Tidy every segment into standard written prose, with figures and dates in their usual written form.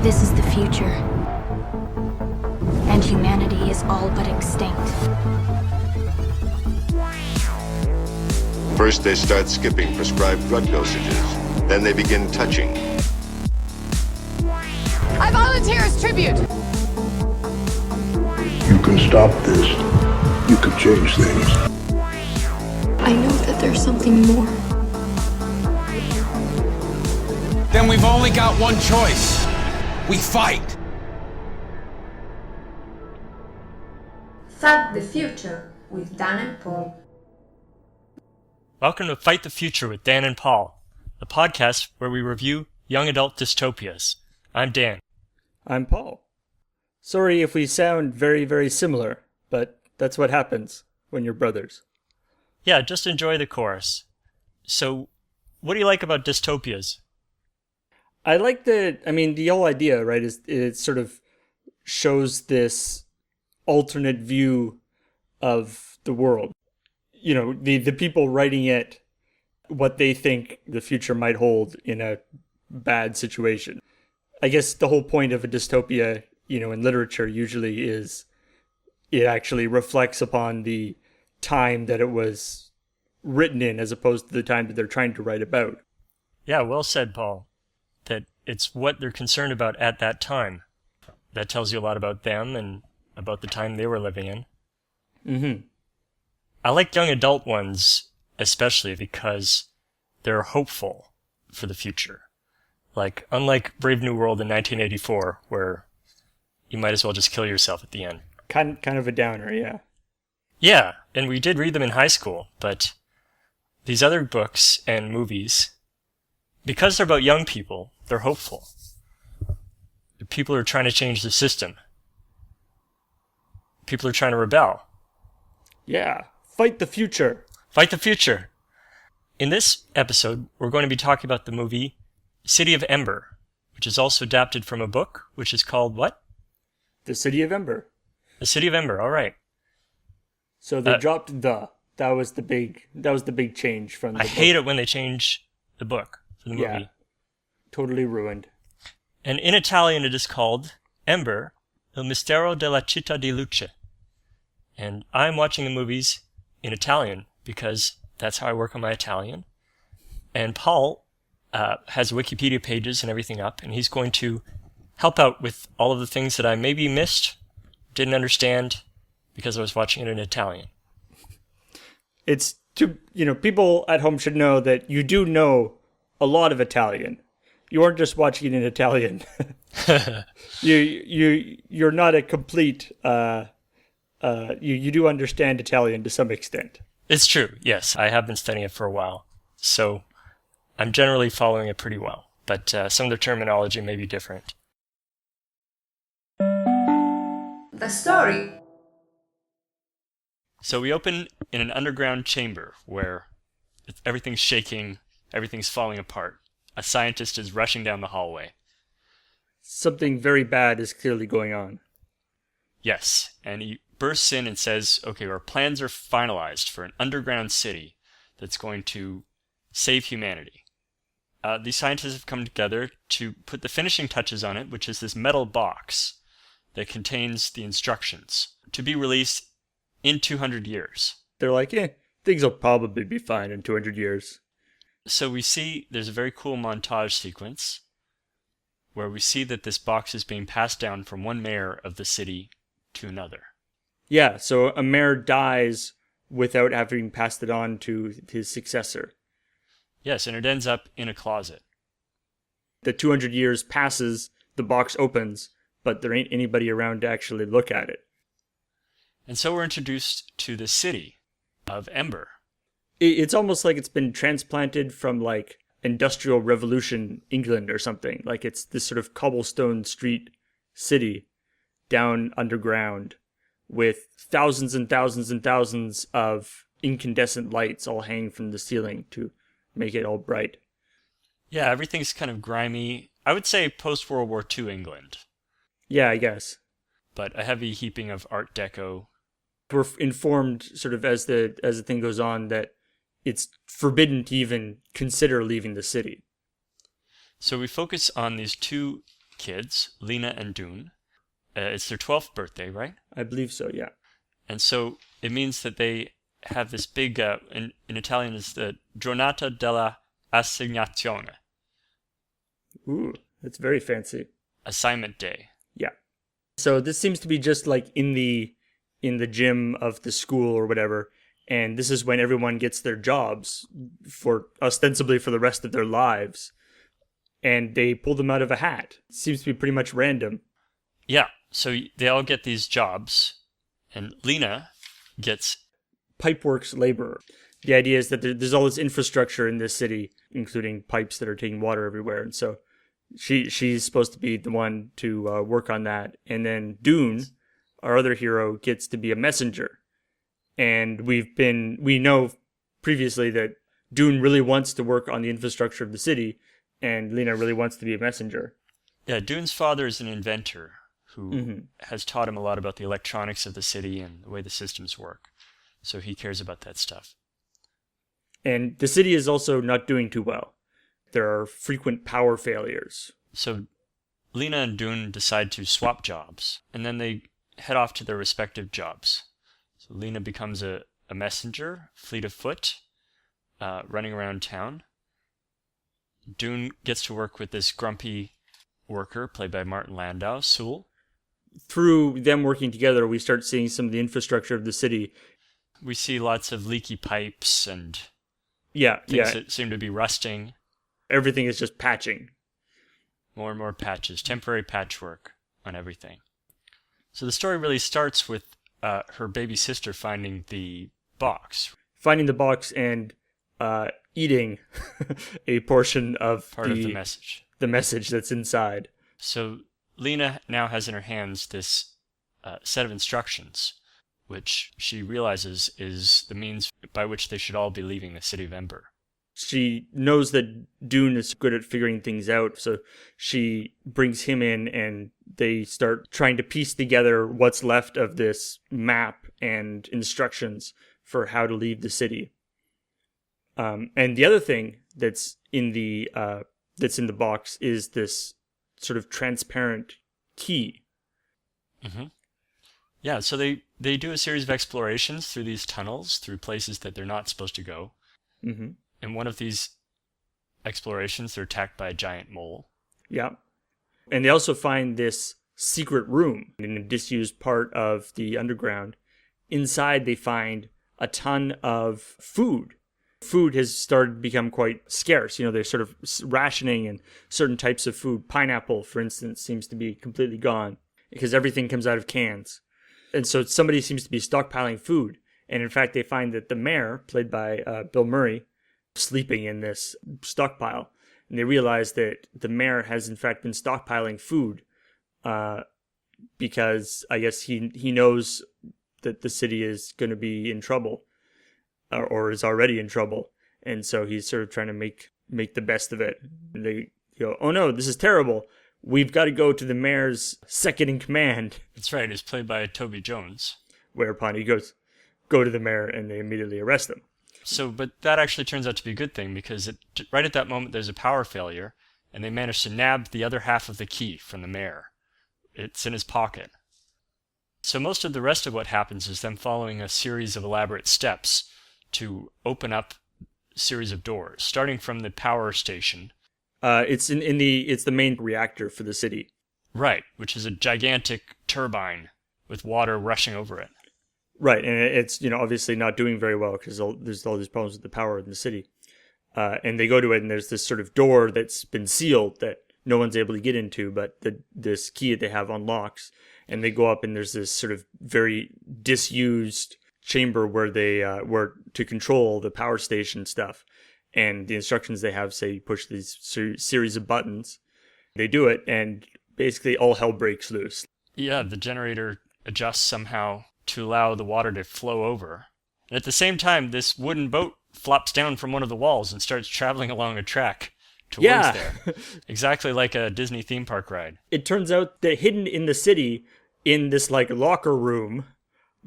This is the future. And humanity is all but extinct. First, they start skipping prescribed drug dosages. Then they begin touching. I volunteer as tribute! You can stop this. You can change things. I know that there's something more. Then we've only got one choice. We fight. Fight the Future with Dan and Paul. Welcome to Fight the Future with Dan and Paul, the podcast where we review young adult dystopias. I'm Dan. I'm Paul. Sorry if we sound very, very similar, but that's what happens when you're brothers. Yeah, just enjoy the chorus. So, what do you like about dystopias? I like the whole idea, right, is it sort of shows this alternate view of the world. You know, the people writing it, what they think the future might hold in a bad situation. I guess the whole point of a dystopia, in literature usually is it actually reflects upon the time that it was written in as opposed to the time that they're trying to write about. Yeah, well said, Paul. That it's what they're concerned about at that time. That tells you a lot about them and about the time they were living in. Mm-hmm. I like young adult ones especially because they're hopeful for the future. Like, unlike Brave New World in 1984, where you might as well just kill yourself at the end. Kind of a downer, yeah. Yeah, and we did read them in high school, but these other books and movies, because they're about young people, they're hopeful. People are trying to change the system. People are trying to rebel. Yeah, fight the future. Fight the future. In this episode, we're going to be talking about the movie City of Ember, which is also adapted from a book, which is called what? The City of Ember. The City of Ember, all right. So they dropped the. That was the big change from the book. I hate it when they change the book for the movie. Yeah, totally ruined. And in Italian it is called Ember, il mistero della città di luce. And I'm watching the movies in Italian because that's how I work on my Italian. And Paul has Wikipedia pages and everything up, and he's going to help out with all of the things that I maybe missed, didn't understand, because I was watching it in Italian. It's people at home should know that you do know a lot of Italian. You aren't just watching it in Italian. You're not a complete. You do understand Italian to some extent. It's true. Yes, I have been studying it for a while, so I'm generally following it pretty well. But some of the terminology may be different. The story. So we open in an underground chamber where everything's shaking, everything's falling apart. A scientist is rushing down the hallway. Something very bad is clearly going on. Yes, and he bursts in and says, okay, our plans are finalized for an underground city that's going to save humanity. These scientists have come together to put the finishing touches on it, which is this metal box that contains the instructions to be released in 200 years. They're like, things will probably be fine in 200 years. So we see there's a very cool montage sequence where we see that this box is being passed down from one mayor of the city to another. Yeah, so a mayor dies without having passed it on to his successor. Yes, and it ends up in a closet. The 200 years passes, the box opens, but there ain't anybody around to actually look at it. And so we're introduced to the city of Ember. It's almost like it's been transplanted from like Industrial Revolution England or something. Like it's this sort of cobblestone street city down underground with thousands and thousands and thousands of incandescent lights all hanging from the ceiling to make it all bright. Yeah, everything's kind of grimy. I would say post-World War II England. Yeah, I guess. But a heavy heaping of Art Deco. We're informed sort of as the thing goes on that it's forbidden to even consider leaving the city. So we focus on these two kids, Lina and Doon. It's their 12th birthday, right? I believe so, yeah. And so it means that they have this big, in Italian, is the Giornata della Assegnazione. Ooh, that's very fancy. Assignment day. Yeah. So this seems to be just like in the gym of the school or whatever, and this is when everyone gets their jobs for ostensibly for the rest of their lives, and they pull them out of a hat. It seems to be pretty much random. Yeah, so they all get these jobs, and Lina gets pipeworks laborer. The idea is that there's all this infrastructure in this city, including pipes that are taking water everywhere, and so she's supposed to be the one to work on that. And then Doon, our other hero, gets to be a messenger. And we know previously that Doon really wants to work on the infrastructure of the city, and Lina really wants to be a messenger. Yeah, Doon's father is an inventor who has taught him a lot about the electronics of the city and the way the systems work. So he cares about that stuff. And the city is also not doing too well. There are frequent power failures. So Lina and Doon decide to swap jobs, and then they head off to their respective jobs. So Lina becomes a messenger, fleet of foot, running around town. Doon gets to work with this grumpy worker, played by Martin Landau, Sewell. Through them working together, we start seeing some of the infrastructure of the city. We see lots of leaky pipes and things that seem to be rusting. Everything is just patching. More and more patches, temporary patchwork on everything. So the story really starts with her baby sister finding the box. Finding the box and eating a portion of part of the message. The message that's inside. So Lina now has in her hands this set of instructions, which she realizes is the means by which they should all be leaving the City of Ember. She knows that Doon is good at figuring things out, so she brings him in and they start trying to piece together what's left of this map and instructions for how to leave the city. And the other thing that's in the box is this sort of transparent key. Mm-hmm. Yeah, so they do a series of explorations through these tunnels, through places that they're not supposed to go. Mm-hmm. In one of these explorations, they're attacked by a giant mole. Yeah. And they also find this secret room in a disused part of the underground. Inside, they find a ton of food. Food has started to become quite scarce. You know, they're sort of rationing and certain types of food. Pineapple, for instance, seems to be completely gone because everything comes out of cans. And so somebody seems to be stockpiling food. And in fact, they find that the mayor, played by Bill Murray, sleeping in this stockpile. And they realize that the mayor has in fact been stockpiling food because I guess he knows that the city is going to be in trouble or is already in trouble. And so he's sort of trying to make the best of it. And they go, oh no, this is terrible. We've got to go to the mayor's second in command. That's right. It's played by Toby Jones. Whereupon he goes, go to the mayor, and they immediately arrest him. So, but that actually turns out to be a good thing because right at that moment there's a power failure and they manage to nab the other half of the key from the mayor. It's in his pocket. So most of the rest of what happens is them following a series of elaborate steps to open up a series of doors, starting from the power station. It's the main reactor for the city. Right, which is a gigantic turbine with water rushing over it. Right, and it's obviously not doing very well because there's all these problems with the power in the city. And they go to it, and there's this sort of door that's been sealed that no one's able to get into, but this key that they have unlocks. And they go up, and there's this sort of very disused chamber where they were to control the power station stuff. And the instructions they have say push these series of buttons. They do it, and basically all hell breaks loose. Yeah, the generator adjusts somehow to allow the water to flow over. And at the same time, this wooden boat flops down from one of the walls and starts traveling along a track towards there. Exactly like a Disney theme park ride. It turns out that hidden in the city, in this like locker room,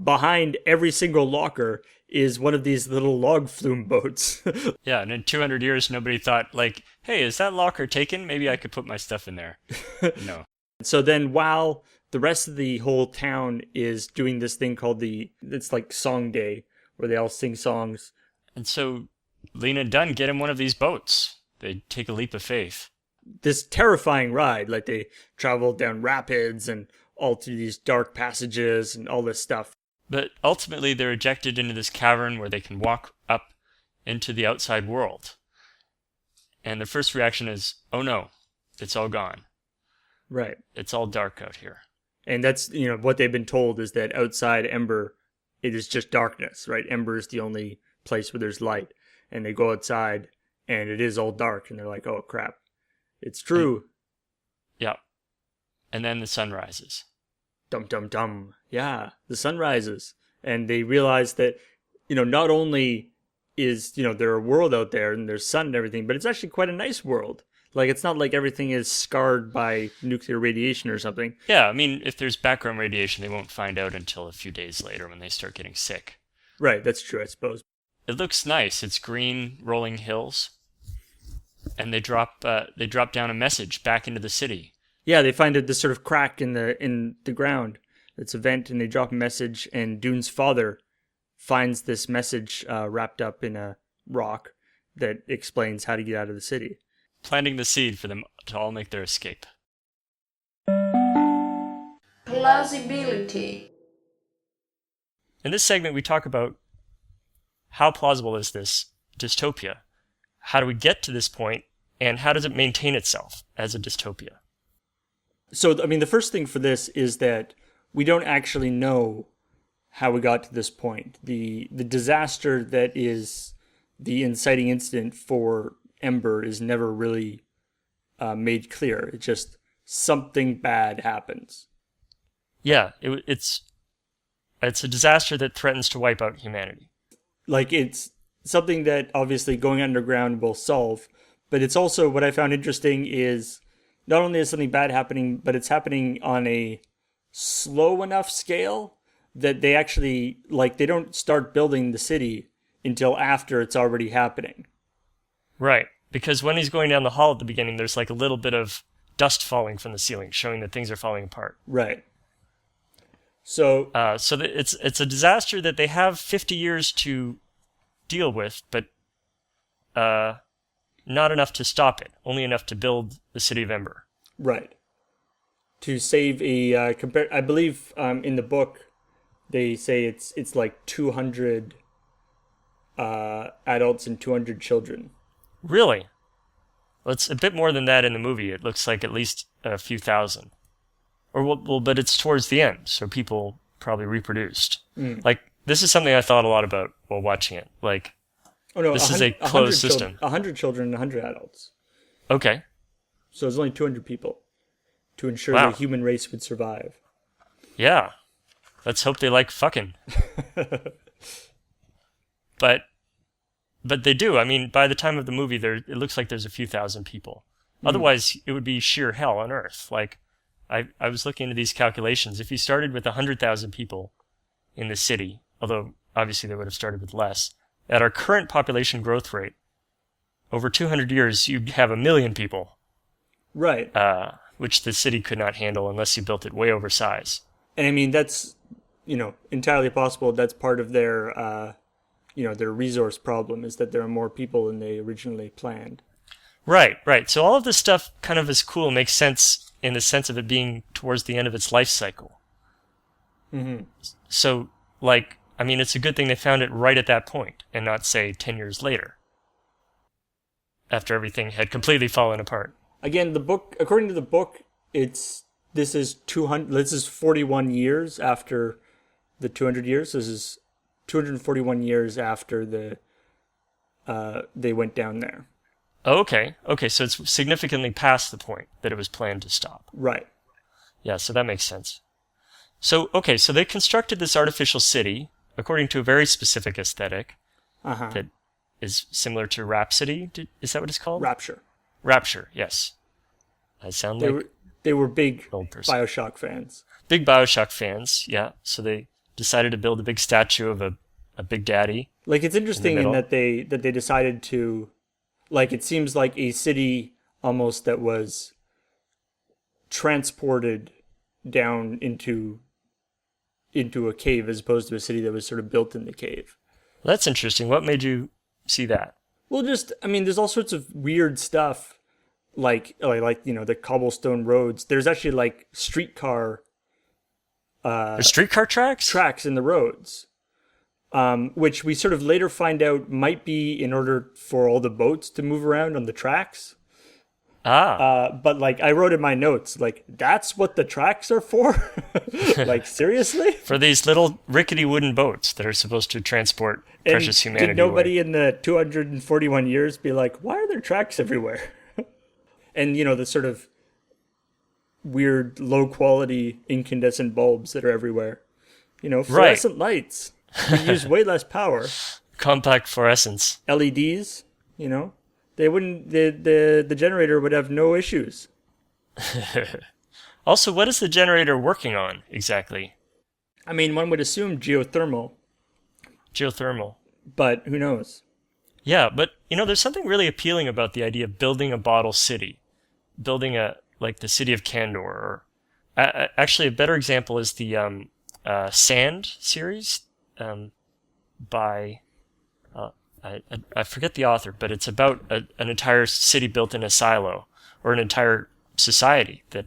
behind every single locker is one of these little log flume boats. Yeah, and in 200 years, nobody thought, like, hey, is that locker taken? Maybe I could put my stuff in there. No. So then while the rest of the whole town is doing this thing called it's like Song Day, where they all sing songs. And so Lina and Doon get in one of these boats. They take a leap of faith. This terrifying ride, like they travel down rapids and all through these dark passages and all this stuff. But ultimately, they're ejected into this cavern where they can walk up into the outside world. And the first reaction is, oh no, it's all gone. Right. It's all dark out here. And that's, what they've been told is that outside Ember, it is just darkness, right? Ember is the only place where there's light. And they go outside and it is all dark. And they're like, oh crap, it's true. Yeah. And then the sun rises. Dum dum dum. Yeah, the sun rises. And they realize that, not only is, there a world out there and there's sun and everything, but it's actually quite a nice world. Like, it's not like everything is scarred by nuclear radiation or something. Yeah, I mean, if there's background radiation, they won't find out until a few days later when they start getting sick. Right, that's true, I suppose. It looks nice. It's green, rolling hills. And they drop down a message back into the city. Yeah, they find this sort of crack in the ground. It's a vent, and they drop a message, and Doon's father finds this message wrapped up in a rock that explains how to get out of the city. Planting the seed for them to all make their escape. Plausibility. In this segment, we talk about how plausible is this dystopia? How do we get to this point, and how does it maintain itself as a dystopia? So, I mean, the first thing for this is that we don't actually know how we got to this point. The disaster that is the inciting incident for Ember is never really made clear. It's just something bad happens. Yeah, it's a disaster that threatens to wipe out humanity. Like, it's something that obviously going underground will solve, but it's also, what I found interesting is not only is something bad happening, but it's happening on a slow enough scale that they actually, they don't start building the city until after it's already happening. Right. Because when he's going down the hall at the beginning, there's like a little bit of dust falling from the ceiling, showing that things are falling apart. Right. So, it's a disaster that they have 50 years to deal with, but not enough to stop it. Only enough to build the City of Ember. Right. To save I believe in the book they say it's like 200 adults and 200 children. Really? Well, it's a bit more than that in the movie. It looks like at least a few thousand. But it's towards the end, so people probably reproduced. Like, this is something I thought a lot about while watching it. Like, this is a closed system. 100 children and 100 adults. Okay. So there's only 200 people to ensure the human race would survive. Yeah. Let's hope they like fucking. But they do. I mean, by the time of the movie, it looks like there's a few thousand people. Otherwise, it would be sheer hell on Earth. Like, I was looking into these calculations. If you started with 100,000 people in the city, although obviously they would have started with less, at our current population growth rate, over 200 years, you'd have 1 million people. Right. Which the city could not handle unless you built it way over size. And I mean, that's, entirely possible. That's part of their, their resource problem is that there are more people than they originally planned. Right. So all of this stuff kind of is cool, makes sense in the sense of it being towards the end of its life cycle. Mm-hmm. So, it's a good thing they found it right at that point and not, say, 10 years later, after everything had completely fallen apart. Again, according to the book, this is 41 years after the 200 years. This is 241 years after they went down there. Oh, okay, so it's significantly past the point that it was planned to stop. Right. Yeah, so that makes sense. So they constructed this artificial city according to a very specific aesthetic that is similar to Rhapsody. Is that what it's called? Rapture, yes. I sound they were big old person. BioShock fans. Big BioShock fans, yeah. So they decided to build a big statue of a big daddy. Like, it's interesting in middle. that they decided to, like, it seems like a city almost that was transported down into a cave as opposed to a city that was sort of built in the cave. That's interesting. What made you see that? Well, just, I mean, there's all sorts of weird stuff, like the cobblestone roads. There's actually like streetcar There's streetcar tracks in the roads, which we sort of later find out might be in order for all the boats to move around on the tracks. But like I wrote in my notes, like, that's what the tracks are for? Like, seriously? For these little rickety wooden boats that are supposed to transport precious humanity Did nobody away. in the 241 years be like, why are there tracks everywhere? And, the sort of weird, low-quality incandescent bulbs that are everywhere. Fluorescent lights. We use way less power. Compact fluorescence. LEDs, they wouldn't, the generator would have no issues. Also, what is the generator working on exactly? I mean, one would assume geothermal, Geothermal. but who knows? Yeah, but there's something really appealing about the idea of building a bottle city, building like the city of Candor. Or actually, a better example is the Sand series by I forget the author, but it's about an entire city built in a silo, or an entire society that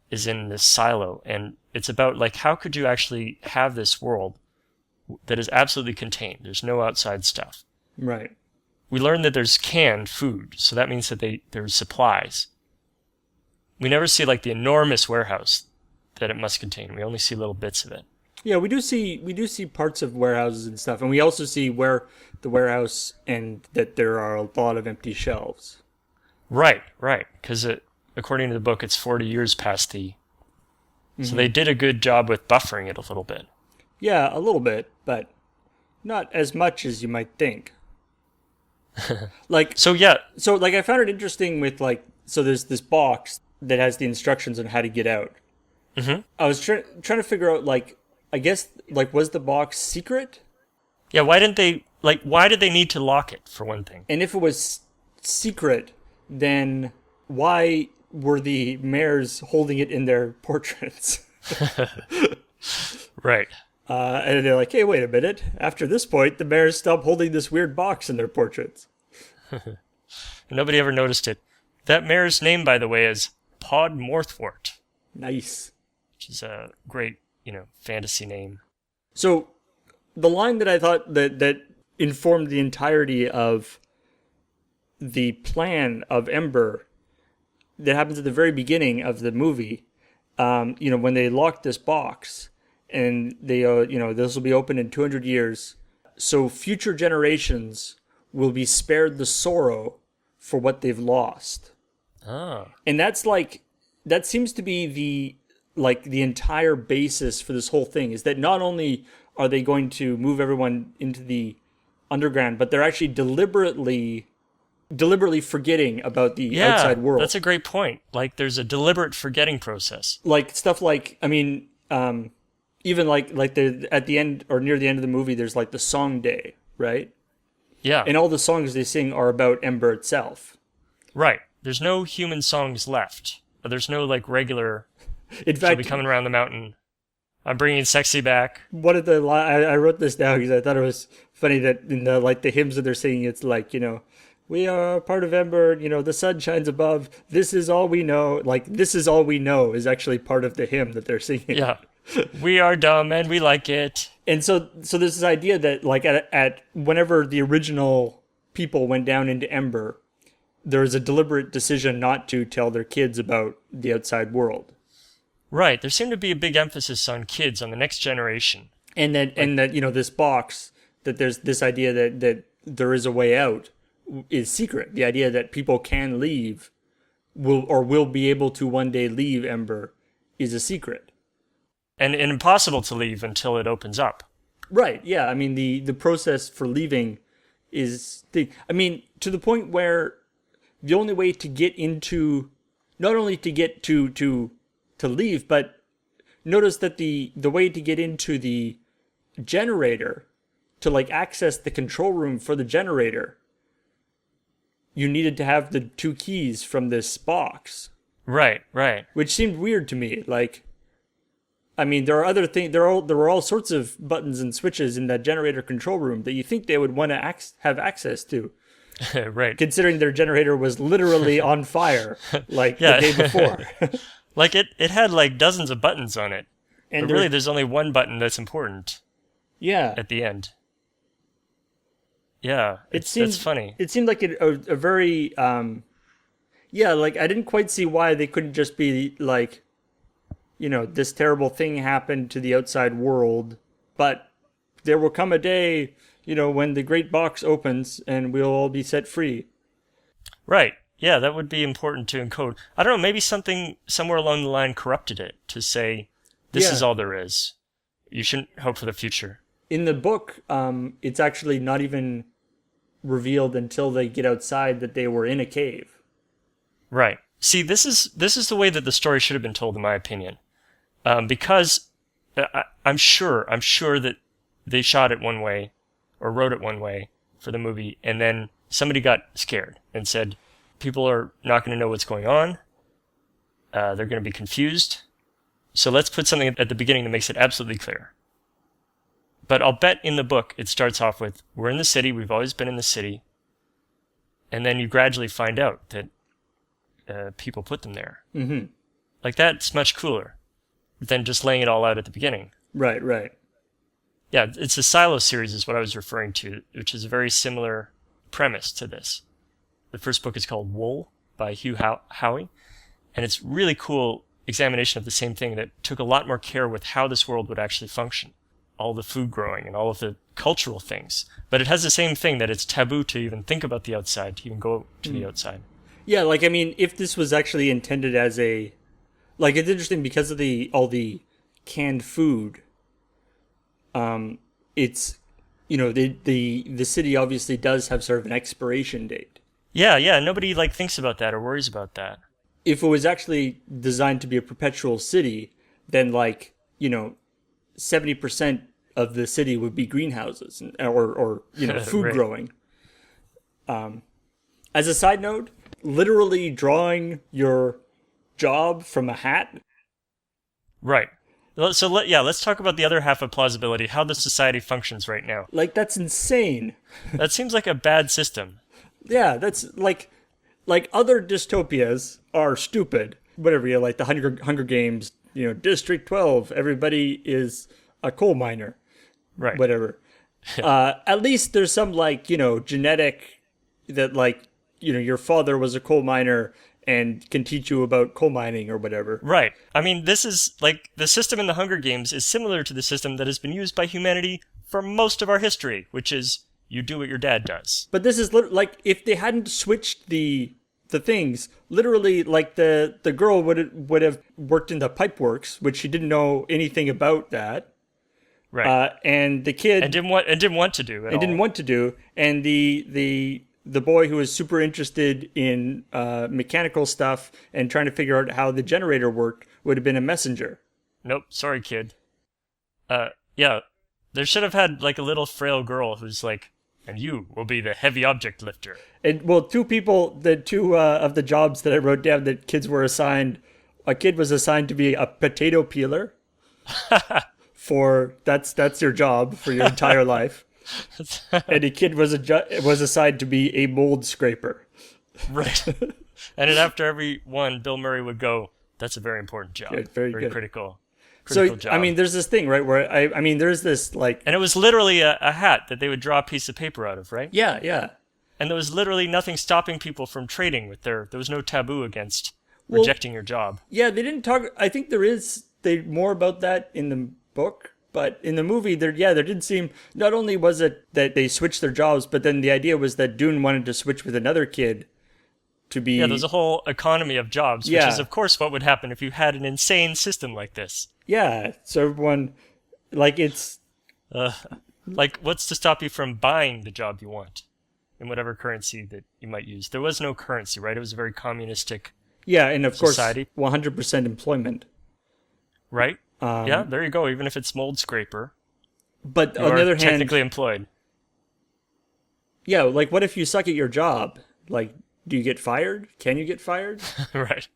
is in this silo, and it's about like how could you actually have this world that is absolutely contained. There's no outside stuff. Right. We learn that there's canned food, so that means that there's supplies. We never see like the enormous warehouse that it must contain. We only see little bits of it. Yeah, we do see parts of warehouses and stuff, and we also see where the warehouse and that there are a lot of empty shelves. Right, because according to the book, it's 40 years past the. Mm-hmm. So they did a good job with buffering it a little bit. Yeah, a little bit, but not as much as you might think. So yeah, I found it interesting with there's this box that has the instructions on how to get out. Mm-hmm. I was trying to figure out I guess was the box secret? Yeah, why did they need to lock it, for one thing? And if it was secret, then why were the mayors holding it in their portraits? Right. And they're like, hey, wait a minute. After this point, the mayors stopped holding this weird box in their portraits. Nobody ever noticed it. That mayor's name, by the way, is Pod Morthwort. Nice. Which is a great, fantasy name. So the line that I thought that informed the entirety of the plan of Ember that happens at the very beginning of the movie, when they locked this box and they, this will be open in 200 years. So future generations will be spared the sorrow for what they've lost. Ah. And that's that seems to be the entire basis for this whole thing, is that not only are they going to move everyone into the underground, but they're actually deliberately forgetting about the outside world. That's a great point. Like, there's a deliberate forgetting process. Like stuff even at the end or near the end of the movie, there's the song day, right? Yeah. And all the songs they sing are about Ember itself. Right. There's no human songs left. There's no regular. In She'll fact, be coming around the mountain. I'm bringing sexy back. One of the I wrote this down because I thought it was funny that in the hymns that they're singing, it's we are part of Ember. The sun shines above. This is all we know. This is all we know is actually part of the hymn that they're singing. Yeah. We are dumb and we like it. And so there's this idea that at whenever the original people went down into Ember, there was a deliberate decision not to tell their kids about the outside world. Right. There seemed to be a big emphasis on kids, on the next generation. And that this box, that there's this idea that there is a way out, is secret. The idea that people can leave, will be able to one day leave Ember, is a secret. And impossible to leave until it opens up. Right, yeah. I mean, the process for leaving is to the point where the only way to get into, not only to get to leave, but notice that the way to get into the generator, to like access the control room for the generator, you needed to have the 2 keys from this box. Right, right. Which seemed weird to me. Like, I mean, there are other things. There were all sorts of buttons and switches in that generator control room that you think they would want to have access to. Right. Considering their generator was literally on fire, like the day before. Like it had like dozens of buttons on it. And but really, there's only one button that's important. Yeah. At the end. Yeah, that's funny. It seemed like a very, like I didn't quite see why they couldn't just be like, this terrible thing happened to the outside world, but there will come a day, when the great box opens and we'll all be set free. Right. Yeah, that would be important to encode. I don't know, maybe something somewhere along the line corrupted it to say, this is all there is. You shouldn't hope for the future. In the book, it's actually not even revealed until they get outside that they were in a cave. Right. See, this is the way that the story should have been told, in my opinion. Because I'm sure that they shot it one way or wrote it one way for the movie, and then somebody got scared and said, people are not going to know what's going on. They're going to be confused. So let's put something at the beginning that makes it absolutely clear. But I'll bet in the book it starts off with, we're in the city, we've always been in the city. And then you gradually find out that people put them there. Mm-hmm. Like, that's much cooler than just laying it all out at the beginning. Right, right. Yeah, it's the Silo series is what I was referring to, which is a very similar premise to this. The first book is called Wool by Hugh Howey, and it's really cool examination of the same thing that took a lot more care with how this world would actually function. All the food growing and all of the cultural things. But it has the same thing that it's taboo to even think about the outside, to even go to the outside. Yeah, like, I mean, if this was actually intended as a... Like, it's interesting because of all the canned food. It's, the city obviously does have sort of an expiration date. Yeah, nobody, thinks about that or worries about that. If it was actually designed to be a perpetual city, then, 70% of the city would be greenhouses or food right. growing. As a side note, literally drawing your job from a hat. Right. So let's talk about the other half of plausibility, how the society functions right now. Like, that's insane. That seems like a bad system. Yeah, that's like other dystopias are stupid. Whatever, like the Hunger Games, District 12, everybody is a coal miner. Right. Whatever. At least there's some genetic that your father was a coal miner and can teach you about coal mining or whatever. Right. I mean, this is the system in the Hunger Games is similar to the system that has been used by humanity for most of our history, which is you do what your dad does. But this is if they hadn't switched the things, literally, the girl would have worked in the pipe works, which she didn't know anything about that. Right. And the kid didn't want to do. And the boy who was super interested in mechanical stuff and trying to figure out how the generator worked would have been a messenger. Nope. Sorry, kid. Yeah. There should have had a little frail girl who's and you will be the heavy object lifter. And two of the jobs that I wrote down that kids were assigned, a kid was assigned to be a potato peeler. That's your job for your entire life. And a kid was assigned to be a mold scraper. Right. And then after every one, Bill Murray would go, that's a very important job. Yeah, very good. Critical So, job. I mean, there's this thing, right, where there's this, And it was literally a hat that they would draw a piece of paper out of, right? Yeah. And there was literally nothing stopping people from trading with there was no taboo against rejecting your job. Yeah, they didn't talk, I think more about that in the book, but in the movie, there didn't seem, not only was it that they switched their jobs, but then the idea was that Doon wanted to switch with another kid to be... Yeah, there's a whole economy of jobs, which is, of course, what would happen if you had an insane system like this. Yeah, so everyone, it's... what's to stop you from buying the job you want in whatever currency that you might use? There was no currency, right? It was a very communistic Yeah, and of society. course, 100% employment. Right? Yeah, there you go. Even if it's mold scraper, But you on are the other hand, technically employed. yeah, like what if you suck at your job? Like, do you get fired? Can you get fired? Right.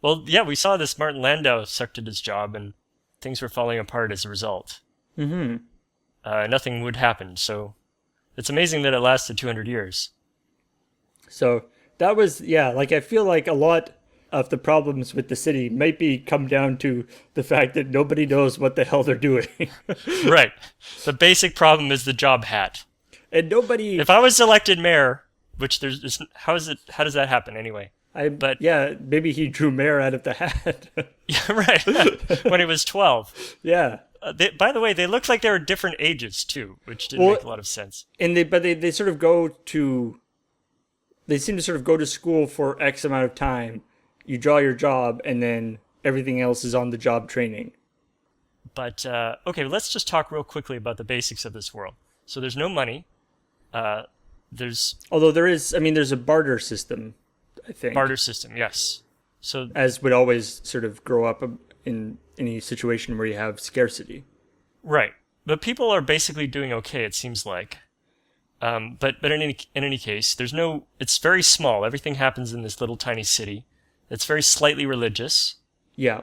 Well, yeah, we saw this Martin Landau sucked at his job, and things were falling apart as a result. Mm-hmm. Nothing would happen, so it's amazing that it lasted 200 years. So that was, yeah, like I feel like a lot of the problems with the city might be come down to the fact that nobody knows what the hell they're doing. Right. The basic problem is the job hat. And nobody... If I was elected mayor, which how does that happen anyway? yeah, maybe he drew mayor out of the hat. Yeah, right. When he was 12. Yeah. By the way, they looked like they were different ages too, which didn't make a lot of sense. And they sort of go to... They seem to sort of go to school for X amount of time. You draw your job, and then everything else is on the job training. But, okay, let's just talk real quickly about the basics of this world. So there's no money. Although there's a barter system, I think. Barter system, yes. So as would always sort of grow up in any situation where you have scarcity. Right. But people are basically doing okay, it seems like. But in any case, it's very small. Everything happens in this little tiny city. It's very slightly religious. Yeah.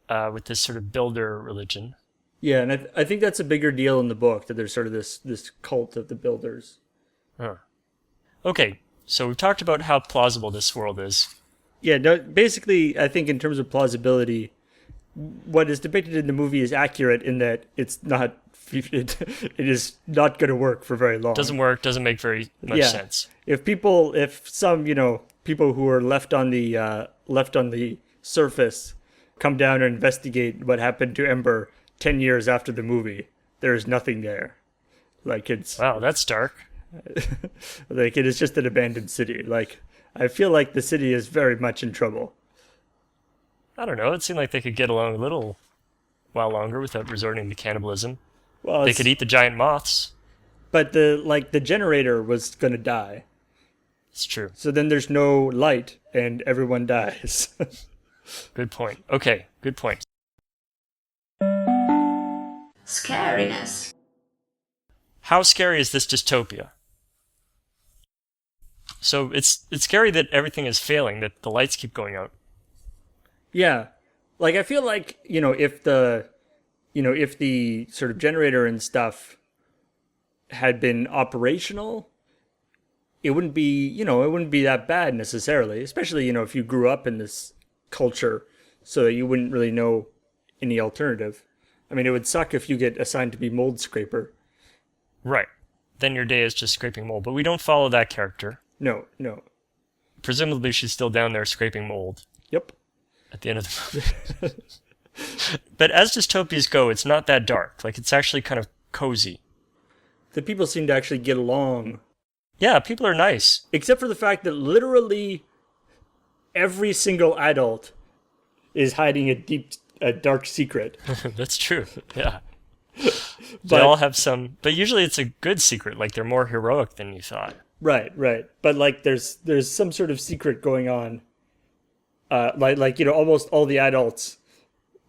With this sort of builder religion. Yeah, and I think that's a bigger deal in the book, that there's sort of this cult of the builders. Huh. Okay, so we've talked about how plausible this world is. Yeah, no, basically, I think in terms of plausibility, what is depicted in the movie is accurate in that it's not... It is not going to work for very long. Doesn't work. Doesn't make very much sense. If some people who are left on the surface come down and investigate what happened to Ember 10 years after the movie, there is nothing there. Like wow, that's dark. Like it is just an abandoned city. Like I feel like the city is very much in trouble. I don't know. It seemed like they could get along a little while longer without resorting to cannibalism. Well, they could eat the giant moths. But the generator was going to die. It's true. So then there's no light and everyone dies. Good point. Okay, good point. Scariness. How scary is this dystopia? So it's scary that everything is failing, that the lights keep going out. Yeah. Like I feel like, if the sort of generator and stuff had been operational, it wouldn't be that bad necessarily, especially, if you grew up in this culture so that you wouldn't really know any alternative. I mean, it would suck if you get assigned to be mold scraper. Right. Then your day is just scraping mold, but we don't follow that character. No. Presumably she's still down there scraping mold. Yep. At the end of the movie. But as dystopias go, it's not that dark. Like, it's actually kind of cozy. The people seem to actually get along. Yeah, people are nice. Except for the fact that literally every single adult is hiding a dark secret. That's true, yeah. They all have some... But usually it's a good secret. Like, they're more heroic than you thought. Right. But, like, there's some sort of secret going on. Almost all the adults...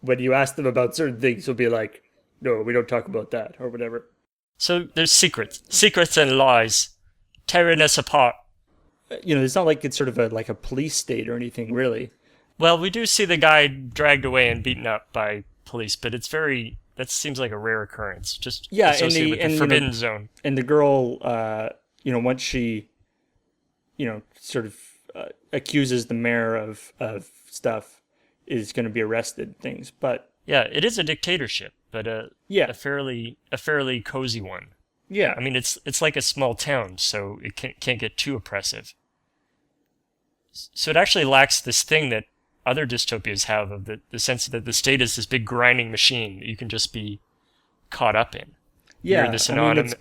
When you ask them about certain things, will be like, no, we don't talk about that, or whatever. So there's secrets and lies, tearing us apart. It's not like it's sort of like a police state or anything, really. Well, we do see the guy dragged away and beaten up by police, but that seems like a rare occurrence, just associated with the forbidden zone. And the girl, once she, sort of accuses the mayor of stuff, is going to be arrested, things, but yeah, it is a dictatorship, but a fairly cozy one. Yeah, I mean it's like a small town, so it can't get too oppressive. So it actually lacks this thing that other dystopias have of the sense that the state is this big grinding machine that you can just be caught up in. Yeah, you're this anonymous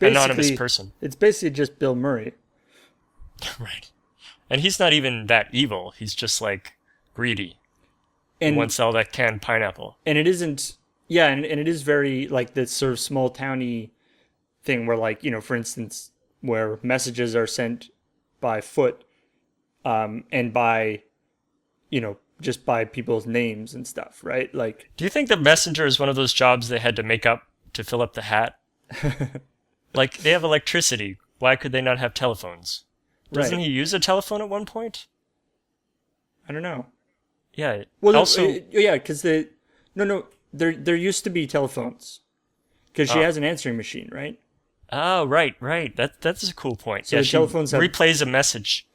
person. It's basically just Bill Murray, right? And he's not even that evil. He's just like greedy. And wants all that canned pineapple. And it isn't, yeah, and it is very, like, this sort of small towny thing where, like, for instance, where messages are sent by foot, and by, just by people's names and stuff, right? Like, Do you think the messenger is one of those jobs they had to make up to fill up the hat? Like, they have electricity. Why could they not have telephones? Doesn't he use a telephone at one point? I don't know. Yeah. Well, also, yeah, because there used to be telephones because she has an answering machine, right? oh, right. That's a cool point. So yeah, the she telephones have- replays a message.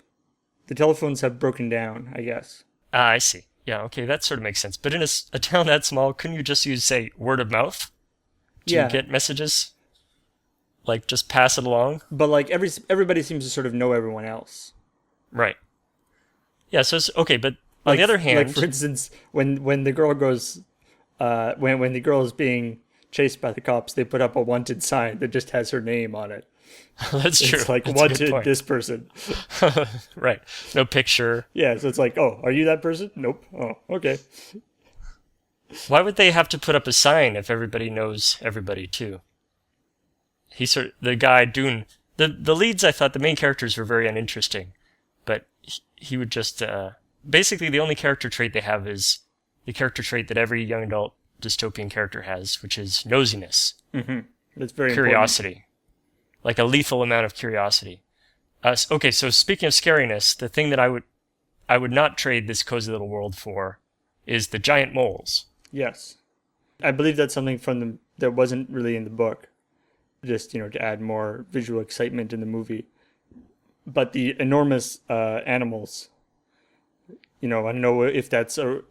The telephones have broken down, I guess. Ah, I see. Yeah, okay, that sort of makes sense. But in a town that small, couldn't you just use, say, word of mouth to get messages? Like, just pass it along? But like everybody seems to sort of know everyone else. Right. Yeah, so it's okay, but on the other hand, like for instance, when the girl goes, when the girl is being chased by the cops, they put up a wanted sign that just has her name on it. that's true. It's like That's a good wanted point. this person. Right. No picture. Yeah, so it's like, oh, are you that person? Nope. Oh, okay. Why would they have to put up a sign if everybody knows everybody too? The guy Doon, the leads, I thought the main characters were very uninteresting, but he would just basically the only character trait they have is the character trait that every young adult dystopian character has, which is nosiness, That's very curiosity, like a lethal amount of curiosity. Okay, so speaking of scariness, the thing that I would not trade this cozy little world for is the giant moles. important. Yes, I believe that's something from that wasn't really in the book. Just to add more visual excitement in the movie. But the enormous animals, I don't know if that's sort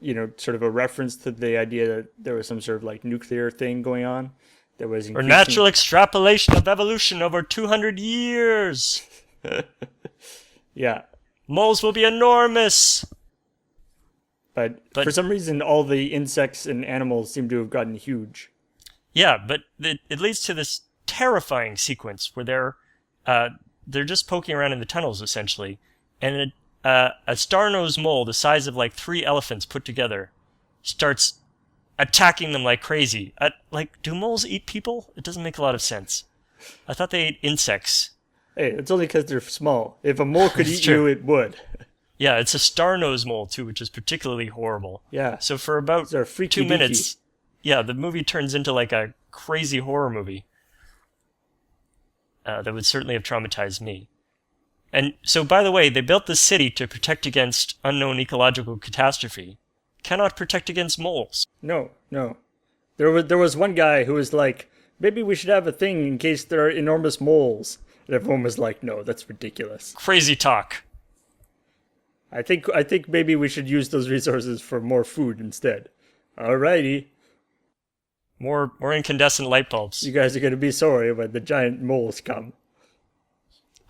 of a reference to the idea that there was some sort of like nuclear thing going on that was Or natural extrapolation of evolution over 200 years. Yeah, Moles will be enormous. but But- for some reason all the insects and animals seem to have gotten huge. Yeah, but it leads to this terrifying sequence where they're just poking around in the tunnels essentially, and a star-nosed mole the size of like 3 elephants put together starts attacking them like crazy. Like, do moles eat people? It doesn't make a lot of sense. I thought they ate insects. Hey, it's only because they're small. If a mole could It's eat true. you, it would. Yeah, it's a star-nosed mole too, which is particularly horrible. Yeah. So for about They're 2 freaky minutes, yeah, the movie turns into like a crazy horror movie. That would certainly have traumatized me. And so, by the way, they built this city to protect against unknown ecological catastrophe. Cannot protect against moles. No. There was one guy who was like, maybe we should have a thing in case there are enormous moles. And everyone was like, no, that's ridiculous. Crazy talk. I think maybe we should use those resources for more food instead. Alrighty. More incandescent light bulbs. You guys are gonna be sorry when the giant moles come.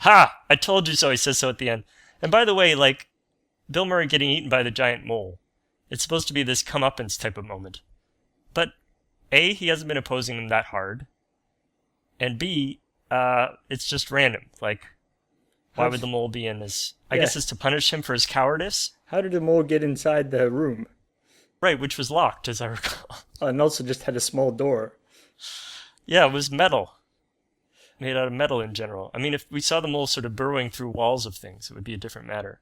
Ha! I told you so, he says so at the end. And by the way, like, Bill Murray getting eaten by the giant mole, it's supposed to be this comeuppance type of moment. But, A, he hasn't been opposing them that hard. And B, it's just random. Like, why would the mole be in this? I guess it's to punish him for his cowardice? How did the mole get inside the room? Right, which was locked, as I recall. And also just had a small door. Yeah, it was metal. Made out of metal in general. I mean, if we saw the mole sort of burrowing through walls of things, it would be a different matter.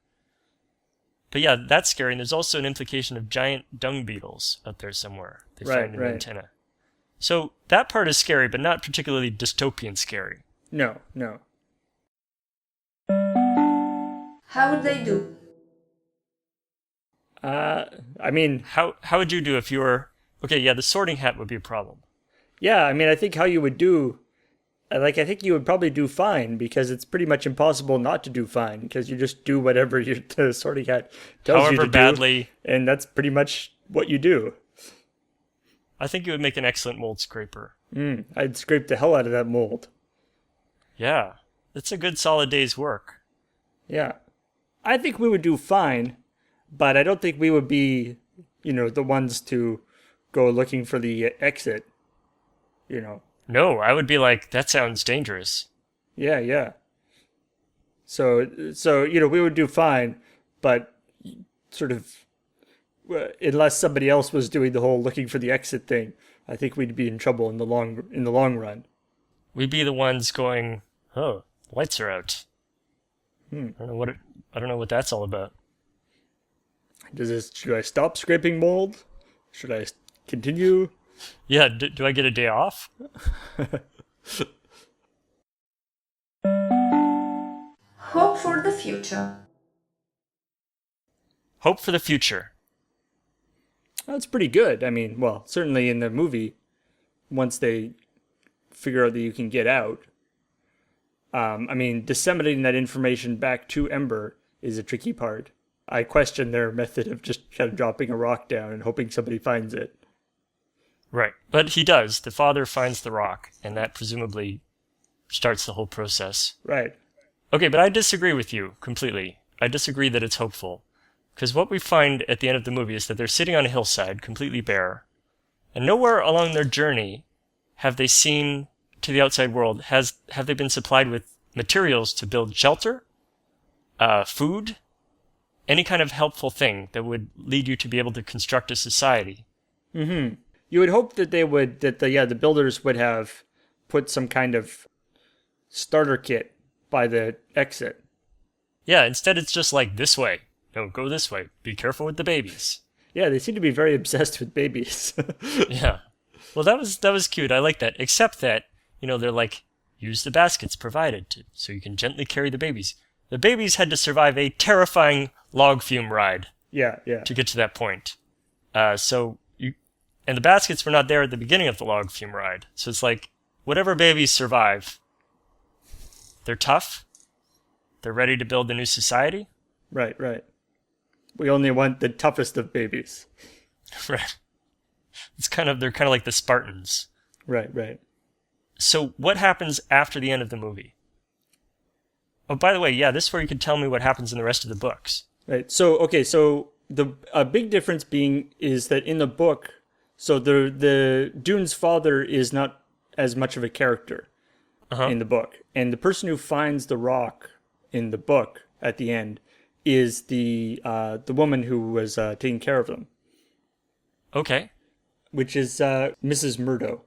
But yeah, that's scary. And there's also an implication of giant dung beetles out there somewhere. They find an antenna. So that part is scary, but not particularly dystopian scary. No. How would they do? I mean, How would you do if you were... Okay, yeah, the sorting hat would be a problem. yeah, I mean, I think how you would do, I think you would probably do fine because it's pretty much impossible not to do fine because you just do whatever the sorting hat tells you However to badly... do, and that's pretty much what you do. I think you would make an excellent mold scraper. I'd scrape the hell out of that mold. Yeah, it's a good solid day's work. Yeah. I think we would do fine, but I don't think we would be, the ones to go looking for the exit, No, I would be like, that sounds dangerous. Yeah. So we would do fine, but sort of, unless somebody else was doing the whole looking for the exit thing, I think we'd be in trouble in the long run. We'd be the ones going, oh, lights are out. I don't know what that's all about. Should I stop scraping mold? Should I continue? Yeah, do I get a day off? Hope for the future. Hope for the future. That's pretty good. I mean, well, certainly in the movie, once they figure out that you can get out. I mean, disseminating that information back to Ember is a tricky part. I question their method of just kind of dropping a rock down and hoping somebody finds it. Right. But he does. The father finds the rock, and that presumably starts the whole process. Right. Okay, but I disagree with you completely. I disagree that it's hopeful. Because what we find at the end of the movie is that they're sitting on a hillside, completely bare, and nowhere along their journey have they seen to the outside world. Have they been supplied with materials to build shelter, food, any kind of helpful thing that would lead you to be able to construct a society? Mm-hmm. You would hope that the builders would have put some kind of starter kit by the exit. Yeah, instead it's just like, this way. No, go this way. Be careful with the babies. Yeah, they seem to be very obsessed with babies. Yeah. Well, that was cute. I like that. Except that, they're like, use the baskets provided so you can gently carry the babies. The babies had to survive a terrifying log fume ride. Yeah. To get to that point. And the baskets were not there at the beginning of the log fume ride. So it's like, whatever babies survive, they're tough. They're ready to build a new society. Right. We only want the toughest of babies. Right. They're kind of like the Spartans. Right. So what happens after the end of the movie? Oh, by the way, yeah, this is where you could tell me what happens in the rest of the books. Right. So the big difference is that in the book, so the Doon's father is not as much of a character in the book, and the person who finds the rock in the book at the end is the woman who was taking care of them. Okay. Which is Mrs. Murdo,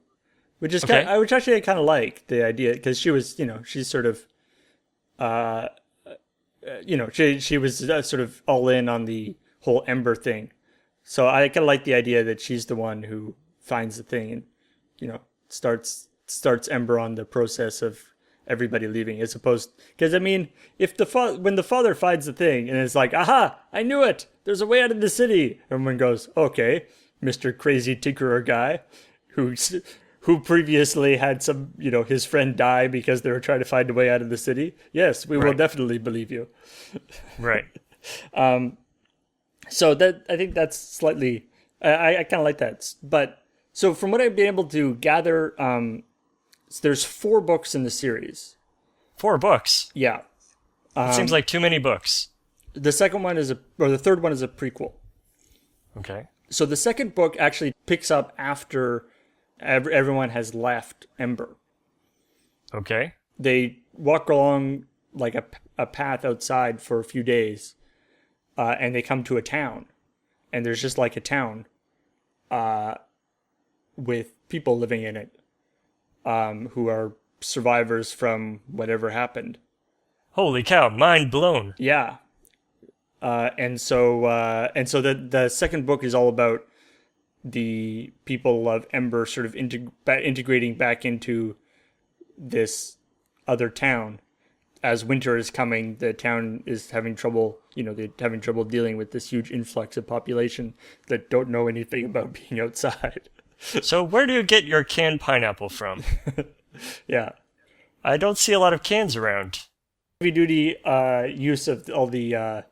which is okay. which actually I kind of like the idea, because she was, she's sort of, she was sort of all in on the whole Ember thing, so I kind of like the idea that she's the one who finds the thing and, starts Ember on the process of everybody leaving, as opposed, because I mean, when the father finds the thing and it's like, aha, I knew it, there's a way out of the city, everyone goes, okay, Mr. Crazy Tinkerer guy, who previously had some, his friend die because they were trying to find a way out of the city. Yes, we will definitely believe you. Right. So that, I think that's slightly, I kind of like that. But so from what I've been able to gather, there's 4 books in the series. 4 books? Yeah. It seems like too many books. The third one is a prequel. Okay. So the second book actually picks up after everyone has left Ember. Okay. They walk along like a path outside for a few days, and they come to a town, and there's just like a town with people living in it, who are survivors from whatever happened. Holy cow, mind blown. Yeah. And so the second book is all about the people of Ember sort of integrating back into this other town. As winter is coming, the town is having trouble, they're having trouble dealing with this huge influx of population that don't know anything about being outside. So where do you get your canned pineapple from? Yeah. I don't see a lot of cans around. Heavy duty use of all the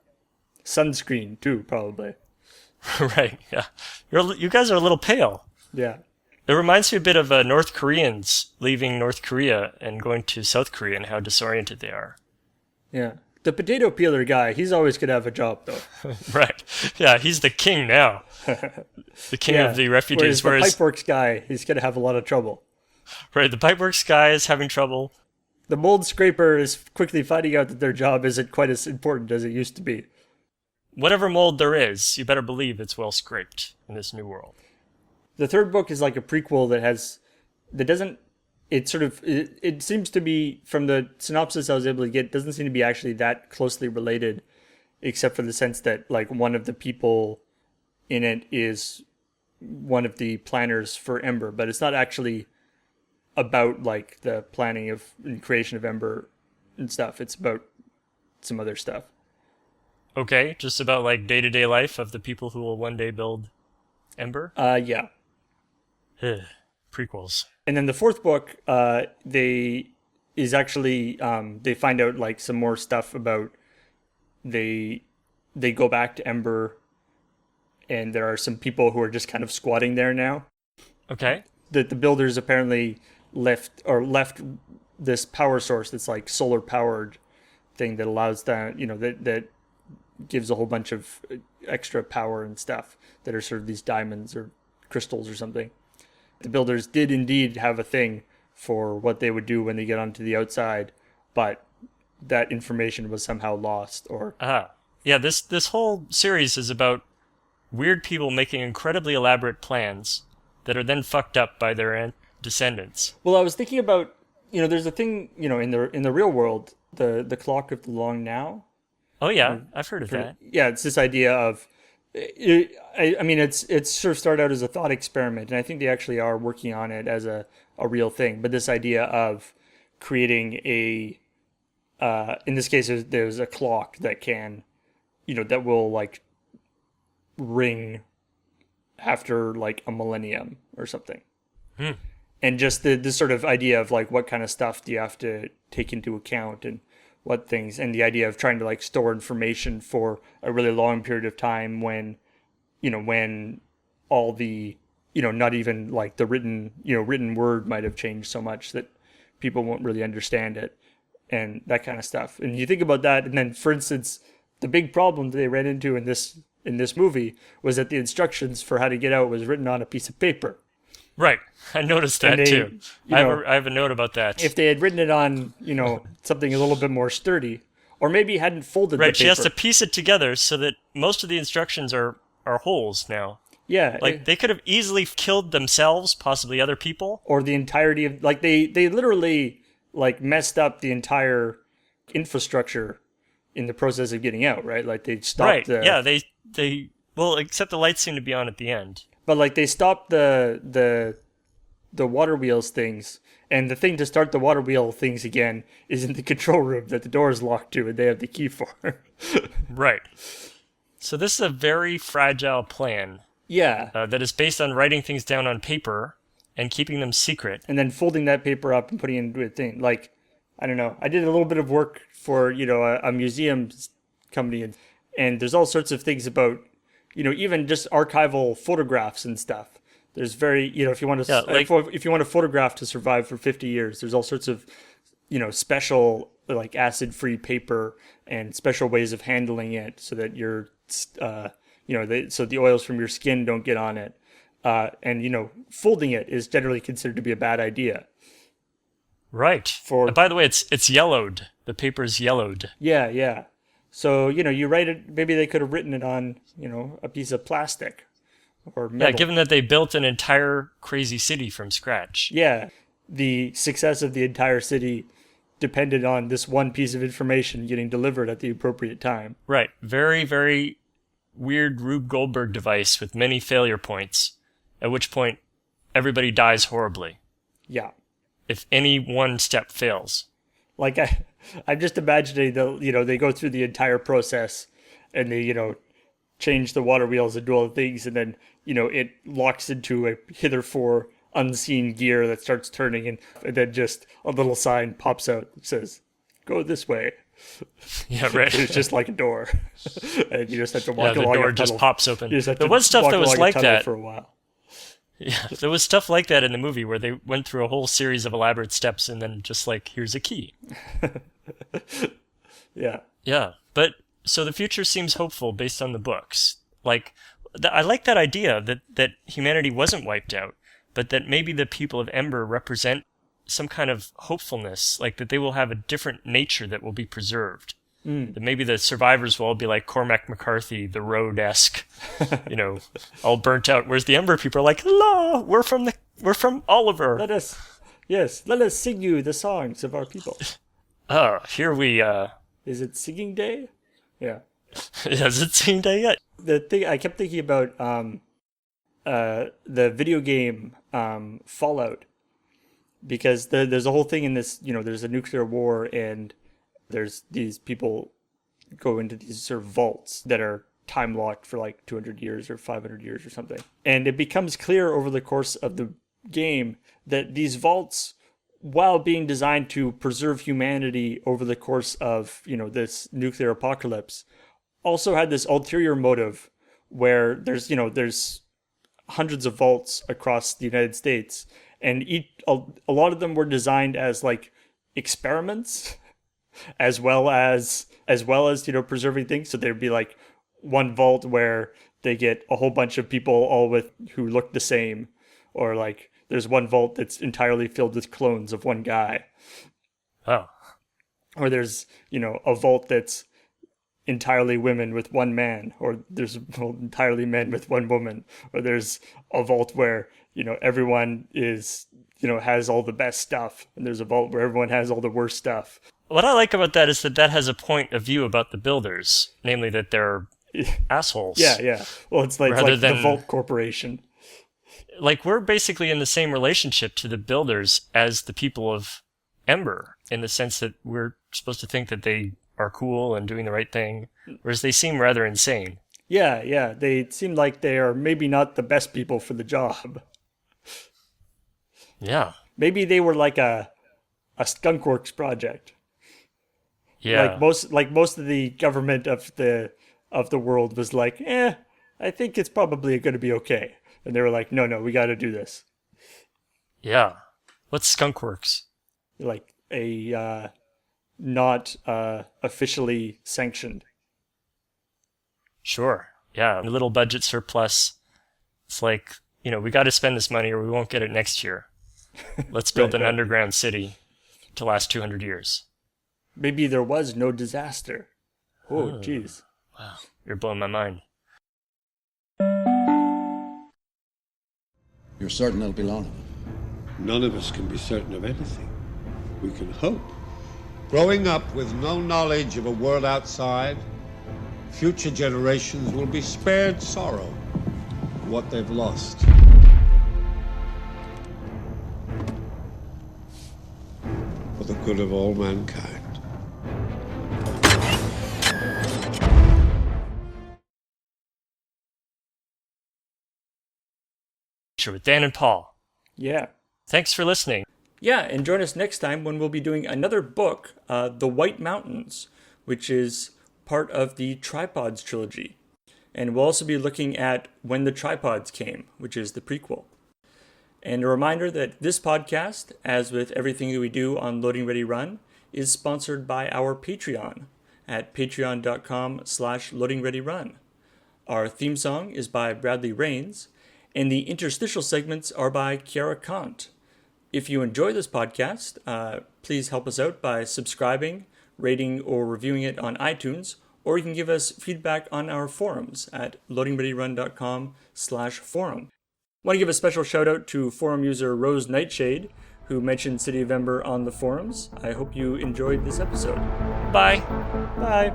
sunscreen too, probably. Right, yeah. You guys are a little pale. Yeah. It reminds me a bit of North Koreans leaving North Korea and going to South Korea and how disoriented they are. Yeah. The potato peeler guy, he's always going to have a job, though. Right. Yeah, he's the king now. The king of the refugees. Whereas the pipeworks guy, he's going to have a lot of trouble. Right, the pipeworks guy is having trouble. The mold scraper is quickly finding out that their job isn't quite as important as it used to be. Whatever mold there is, you better believe it's well scraped in this new world. The third book is like a prequel it seems to be, from the synopsis I was able to get, doesn't seem to be actually that closely related except for the sense that like one of the people in it is one of the planners for Ember, but it's not actually about like the planning of and creation of Ember and stuff. It's about some other stuff. Okay, just about like day-to-day life of the people who will one day build Ember? Yeah. Prequels. And then the fourth book, they find out like some more stuff about they go back to Ember, and there are some people who are just kind of squatting there now. Okay. That the builders apparently left this power source that's like solar powered thing that allows that, you know, that gives a whole bunch of extra power and stuff that are sort of these diamonds or crystals or something. The builders did indeed have a thing for what they would do when they get onto the outside, but that information was somehow lost or... Yeah, this whole series is about weird people making incredibly elaborate plans that are then fucked up by their descendants. Well, I was thinking about, you know, there's a thing, you know, in the real world, the clock of the long now. Oh yeah, I've heard of that. Yeah, it's this idea of, I mean, it's sort of started out as a thought experiment, and I think they actually are working on it as a real thing. But this idea of creating a, in this case, there's a clock that can, you know, that will like ring after like a millennium or something. And just this sort of idea of like what kind of stuff do you have to take into account and what things, and the idea of trying to like store information for a really long period of time when, you know, when all the, you know, not even like the written word might have changed so much that people won't really understand it and that kind of stuff. And you think about that, and then for instance, the big problem that they ran into in this movie was that the instructions for how to get out was written on a piece of paper. Right, I noticed that too. I have a note about that. If they had written it on, you know, something a little bit more sturdy, or maybe hadn't folded the paper. Right, she has to piece it together so that most of the instructions are holes now. Yeah. Like, they could have easily killed themselves, possibly other people. Or the entirety of, like, they literally, like, messed up the entire infrastructure in the process of getting out, right? Like, they stopped yeah, they well, except the lights seem to be on at the end. But like they stopped the water wheels things, and the thing to start the water wheel things again is in the control room that the door is locked to and they have the key for. Right. So this is a very fragile plan. Yeah. That is based on writing things down on paper and keeping them secret. And then folding that paper up and putting it into a thing. Like, I don't know. I did a little bit of work for, you know, a museum company, and there's all sorts of things about, you know, even just archival photographs and stuff. There's very, you know, if you want to, if you want a photograph to survive for 50 years, there's all sorts of, you know, special like acid-free paper and special ways of handling it so that you're, you know, so the oils from your skin don't get on it. And, you know, folding it is generally considered to be a bad idea. Right. By the way, it's yellowed. The paper is yellowed. Yeah, yeah. So, you know, you write it, maybe they could have written it on, you know, a piece of plastic or metal. Yeah, given that they built an entire crazy city from scratch. Yeah, the success of the entire city depended on this one piece of information getting delivered at the appropriate time. Right. Very, very weird Rube Goldberg device with many failure points, at which point everybody dies horribly. Yeah. If any one step fails. Like, I'm just imagining they go through the entire process and they, you know, change the water wheels and do all the things, and then, you know, it locks into a hitherto unseen gear that starts turning, and then just a little sign pops out that says, "Go this way." Yeah, right. It's just like a door. And you just have to walk along. The door just pops open. There was stuff that was like that for a while. Yeah, there was stuff like that in the movie where they went through a whole series of elaborate steps and then just like, here's a key. Yeah. Yeah, but so the future seems hopeful based on the books. Like, I like that idea that humanity wasn't wiped out, but that maybe the people of Ember represent some kind of hopefulness, like that they will have a different nature that will be preserved. That maybe the survivors will all be like Cormac McCarthy, the Road-esque, you know, all burnt out. Whereas the Ember people are like, "La, we're from Oliver. Let us sing you the songs of our people." Oh, here we. Is it singing day? Yeah. Has it seen that yet? The thing I kept thinking about the video game Fallout, because there's a whole thing in this. There's a nuclear war, and there's these people go into these sort of vaults that are time locked for like 200 years or 500 years or something. And it becomes clear over the course of the game that these vaults, while being designed to preserve humanity over the course of, this nuclear apocalypse, also had this ulterior motive where there's hundreds of vaults across the United States, and a lot of them were designed as like experiments as well as preserving things. So there'd be like one vault where they get a whole bunch of people who look the same, or like there's one vault that's entirely filled with clones of one guy. Oh. Or there's, a vault that's entirely women with one man, or there's entirely men with one woman, or there's a vault where, everyone is, has all the best stuff, and there's a vault where everyone has all the worst stuff. What I like about that is that has a point of view about the builders, namely that they're assholes. Yeah. Well, it's like the Vault Corporation. Like, we're basically in the same relationship to the builders as the people of Ember, in the sense that we're supposed to think that they are cool and doing the right thing, whereas they seem rather insane. Yeah. They seem like they are maybe not the best people for the job. Yeah. Maybe they were like a skunkworks project. Yeah. Like most of the government of the world was like, I think it's probably going to be okay. And they were like, no, we got to do this. Yeah. What's skunkworks? Like a not officially sanctioned. Sure. Yeah. A little budget surplus. It's like, we got to spend this money or we won't get it next year. Let's build an underground city to last 200 years. Maybe there was no disaster. Oh, jeez. Wow. You're blowing my mind. You're certain it'll be long? None of us can be certain of anything. We can hope. Growing up with no knowledge of a world outside, future generations will be spared sorrow for what they've lost. For the good of all mankind. With Dan and Paul. Yeah. Thanks for listening. Yeah, and join us next time when we'll be doing another book, The White Mountains, which is part of the Tripods trilogy. And we'll also be looking at When the Tripods Came, which is the prequel. And a reminder that this podcast, as with everything that we do on Loading Ready Run, is sponsored by our Patreon at patreon.com/loadingreadyrun. Our theme song is by Bradley Rains, and the interstitial segments are by Kiara Kant. If you enjoy this podcast, please help us out by subscribing, rating, or reviewing it on iTunes, or you can give us feedback on our forums at loadingreadyrun.com/forum. I want to give a special shout out to forum user Rose Nightshade, who mentioned City of Ember on the forums. I hope you enjoyed this episode. Bye. Bye.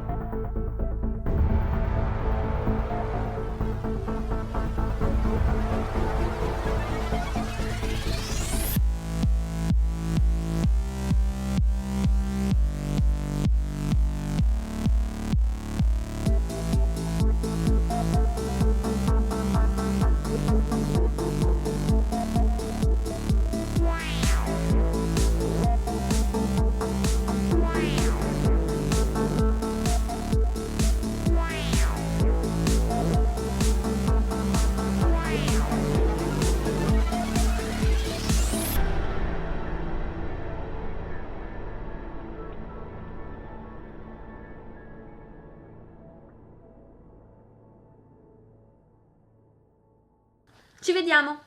Ci vediamo.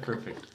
Perfect.